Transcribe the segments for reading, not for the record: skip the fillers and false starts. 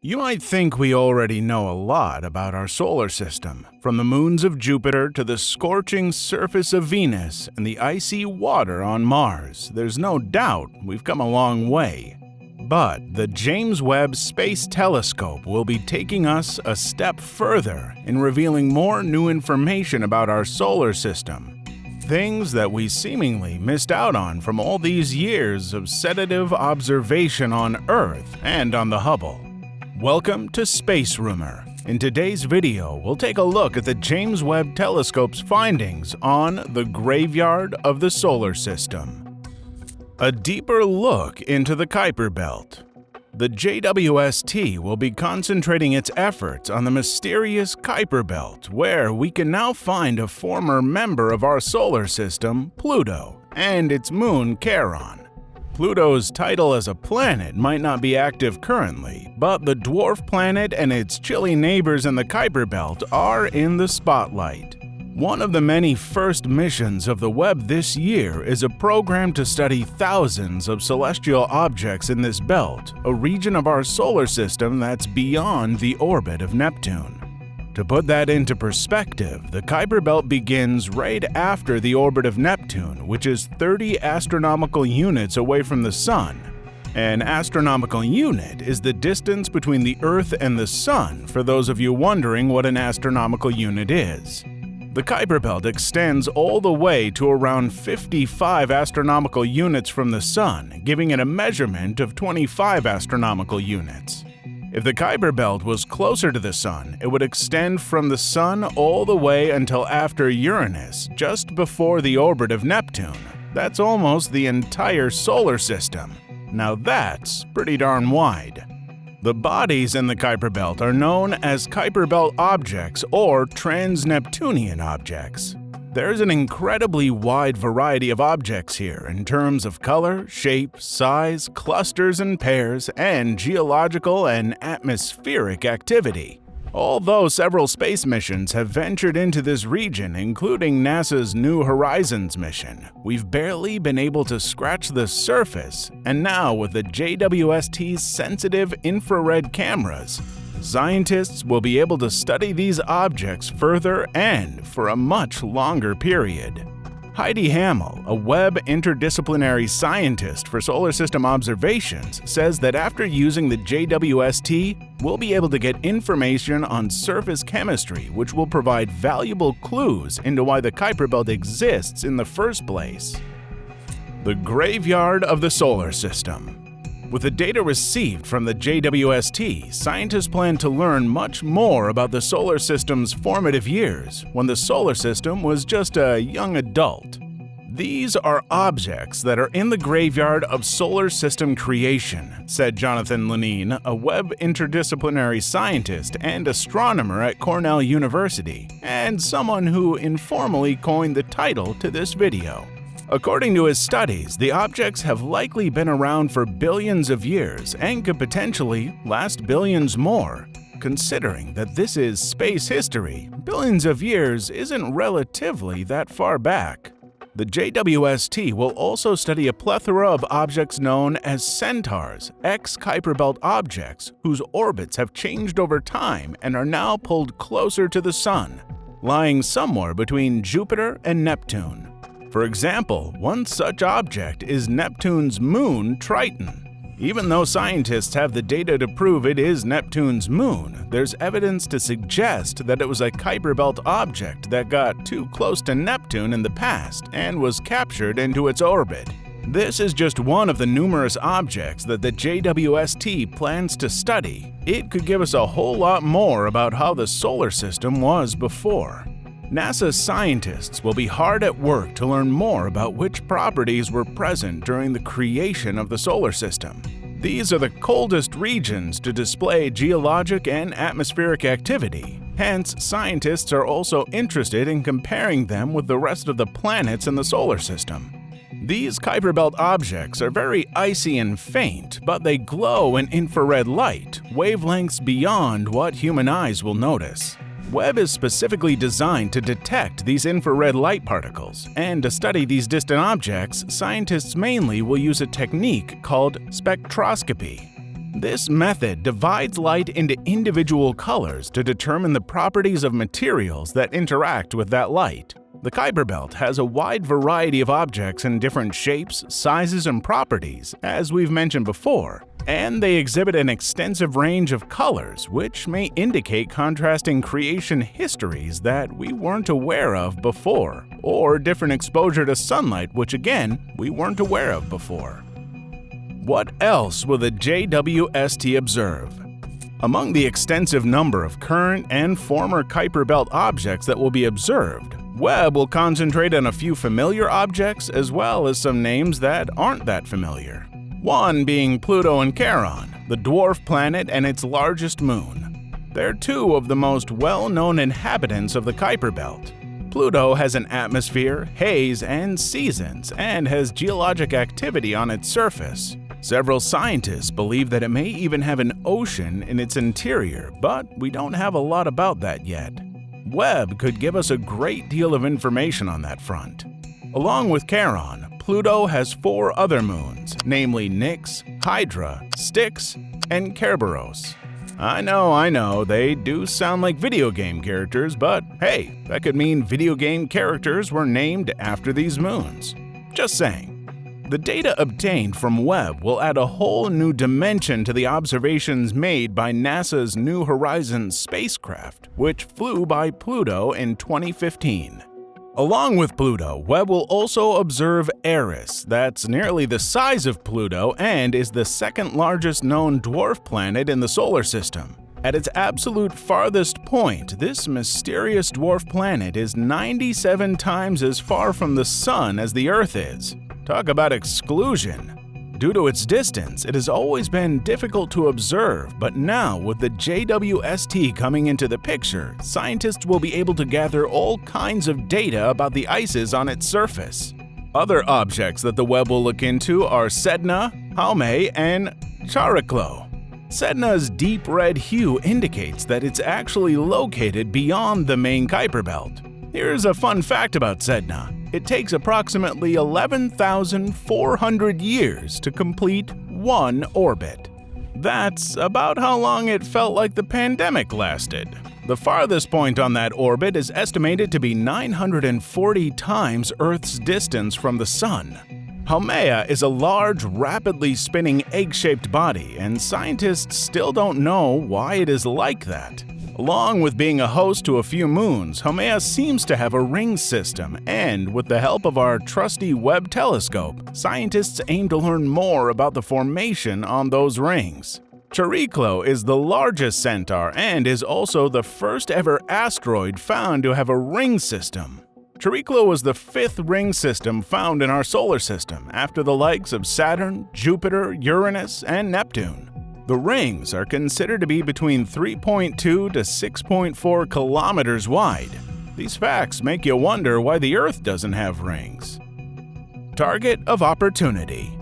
You might think we already know a lot about our solar system, from the moons of Jupiter to the scorching surface of Venus and the icy water on Mars. There's no doubt we've come a long way. But the James Webb Space Telescope will be taking us a step further in revealing more new information about our solar system. Things that we seemingly missed out on from all these years of sedative observation on Earth and on the Hubble. Welcome to Space Rumor. In today's video, we'll take a look at the James Webb Telescope's findings on the graveyard of the solar system. A deeper look into the Kuiper Belt. The JWST will be concentrating its efforts on the mysterious Kuiper Belt, where we can now find a former member of our solar system, Pluto, and its moon, Charon. Pluto's title as a planet might not be active currently, but the dwarf planet and its chilly neighbors in the Kuiper Belt are in the spotlight. One of the many first missions of the Webb this year is a program to study thousands of celestial objects in this belt, a region of our solar system that's beyond the orbit of Neptune. To put that into perspective, the Kuiper Belt begins right after the orbit of Neptune, which is 30 astronomical units away from the Sun. An astronomical unit is the distance between the Earth and the Sun, for those of you wondering what an astronomical unit is. The Kuiper Belt extends all the way to around 55 astronomical units from the Sun, giving it a measurement of 25 astronomical units. If the Kuiper Belt was closer to the Sun, it would extend from the Sun all the way until after Uranus, just before the orbit of Neptune. That's almost the entire solar system. Now that's pretty darn wide. The bodies in the Kuiper Belt are known as Kuiper Belt objects or trans-Neptunian objects. There's an incredibly wide variety of objects here in terms of color, shape, size, clusters and pairs, and geological and atmospheric activity. Although several space missions have ventured into this region, including NASA's New Horizons mission, we've barely been able to scratch the surface, and now with the JWST's sensitive infrared cameras, scientists will be able to study these objects further and for a much longer period. Heidi Hamel, a Webb interdisciplinary scientist for solar system observations, says that after using the JWST, we'll be able to get information on surface chemistry which will provide valuable clues into why the Kuiper Belt exists in the first place. The graveyard of the solar system. With the data received from the JWST, scientists plan to learn much more about the solar system's formative years, when the solar system was just a young adult. These are objects that are in the graveyard of solar system creation, said Jonathan Lenine, a Webb interdisciplinary scientist and astronomer at Cornell University, and someone who informally coined the title to this video. According to his studies, the objects have likely been around for billions of years and could potentially last billions more. Considering that this is space history, billions of years isn't relatively that far back. The JWST will also study a plethora of objects known as centaurs, ex-Kuiper Belt objects whose orbits have changed over time and are now pulled closer to the Sun, lying somewhere between Jupiter and Neptune. For example, one such object is Neptune's moon, Triton. Even though scientists have the data to prove it is Neptune's moon, there's evidence to suggest that it was a Kuiper Belt object that got too close to Neptune in the past and was captured into its orbit. This is just one of the numerous objects that the JWST plans to study. It could give us a whole lot more about how the solar system was before. NASA's scientists will be hard at work to learn more about which properties were present during the creation of the solar system. These are the coldest regions to display geologic and atmospheric activity. Hence, scientists are also interested in comparing them with the rest of the planets in the solar system. These Kuiper Belt objects are very icy and faint, but they glow in infrared light, wavelengths beyond what human eyes will notice. Webb is specifically designed to detect these infrared light particles, and to study these distant objects, scientists mainly will use a technique called spectroscopy. This method divides light into individual colors to determine the properties of materials that interact with that light. The Kuiper Belt has a wide variety of objects in different shapes, sizes, and properties, as we've mentioned before, and they exhibit an extensive range of colors, which may indicate contrasting creation histories that we weren't aware of before, or different exposure to sunlight, which again, we weren't aware of before. What else will the JWST observe? Among the extensive number of current and former Kuiper Belt objects that will be observed, Webb will concentrate on a few familiar objects as well as some names that aren't that familiar. One being Pluto and Charon, the dwarf planet and its largest moon. They're two of the most well-known inhabitants of the Kuiper Belt. Pluto has an atmosphere, haze, and seasons, and has geologic activity on its surface. Several scientists believe that it may even have an ocean in its interior, but we don't have a lot about that yet. Webb could give us a great deal of information on that front. Along with Charon, Pluto has 4 other moons, namely Nix, Hydra, Styx, and Kerberos. I know, they do sound like video game characters, but hey, that could mean video game characters were named after these moons. Just saying. The data obtained from Webb will add a whole new dimension to the observations made by NASA's New Horizons spacecraft, which flew by Pluto in 2015. Along with Pluto, Webb will also observe Eris, that's nearly the size of Pluto and is the second largest known dwarf planet in the solar system. At its absolute farthest point, this mysterious dwarf planet is 97 times as far from the Sun as the Earth is. Talk about exclusion. Due to its distance, it has always been difficult to observe, but now with the JWST coming into the picture, scientists will be able to gather all kinds of data about the ices on its surface. Other objects that the Webb will look into are Sedna, Haumea, and Chariklo. Sedna's deep red hue indicates that it's actually located beyond the main Kuiper Belt. Here's a fun fact about Sedna. It takes approximately 11,400 years to complete one orbit. That's about how long it felt like the pandemic lasted. The farthest point on that orbit is estimated to be 940 times Earth's distance from the Sun. Haumea is a large, rapidly spinning egg-shaped body, and scientists still don't know why it is like that. Along with being a host to a few moons, Haumea seems to have a ring system, and with the help of our trusty Webb telescope, scientists aim to learn more about the formation on those rings. Chariklo is the largest centaur and is also the first ever asteroid found to have a ring system. Chariklo was the 5th ring system found in our solar system, after the likes of Saturn, Jupiter, Uranus, and Neptune. The rings are considered to be between 3.2 to 6.4 kilometers wide. These facts make you wonder why the Earth doesn't have rings. Target of opportunity.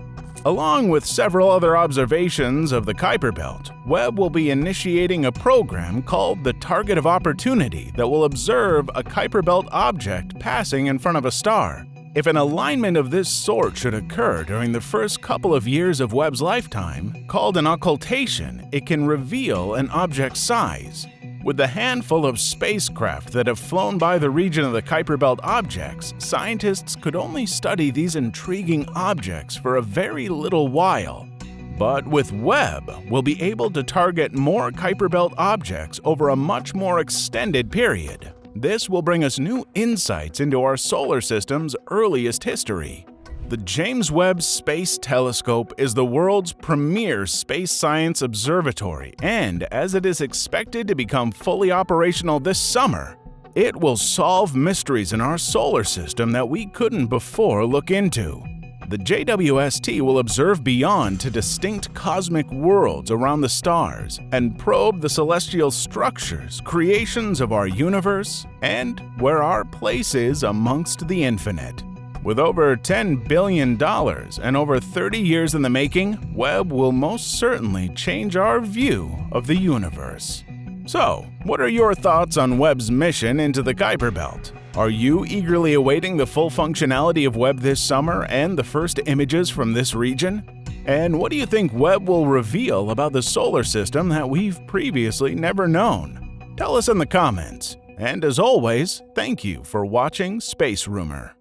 Along with several other observations of the Kuiper Belt, Webb will be initiating a program called the Target of Opportunity that will observe a Kuiper Belt object passing in front of a star. If an alignment of this sort should occur during the first couple of years of Webb's lifetime, called an occultation, it can reveal an object's size. With the handful of spacecraft that have flown by the region of the Kuiper Belt objects, scientists could only study these intriguing objects for a very little while. But with Webb, we'll be able to target more Kuiper Belt objects over a much more extended period. This will bring us new insights into our solar system's earliest history. The James Webb Space Telescope is the world's premier space science observatory, and as it is expected to become fully operational this summer, it will solve mysteries in our solar system that we couldn't before look into. The JWST will observe beyond to distinct cosmic worlds around the stars and probe the celestial structures, creations of our universe, and where our place is amongst the infinite. With over $10 billion and over 30 years in the making, Webb will most certainly change our view of the universe. So, what are your thoughts on Webb's mission into the Kuiper Belt? Are you eagerly awaiting the full functionality of Webb this summer and the first images from this region? And what do you think Webb will reveal about the solar system that we've previously never known? Tell us in the comments. And as always, thank you for watching Space Rumor.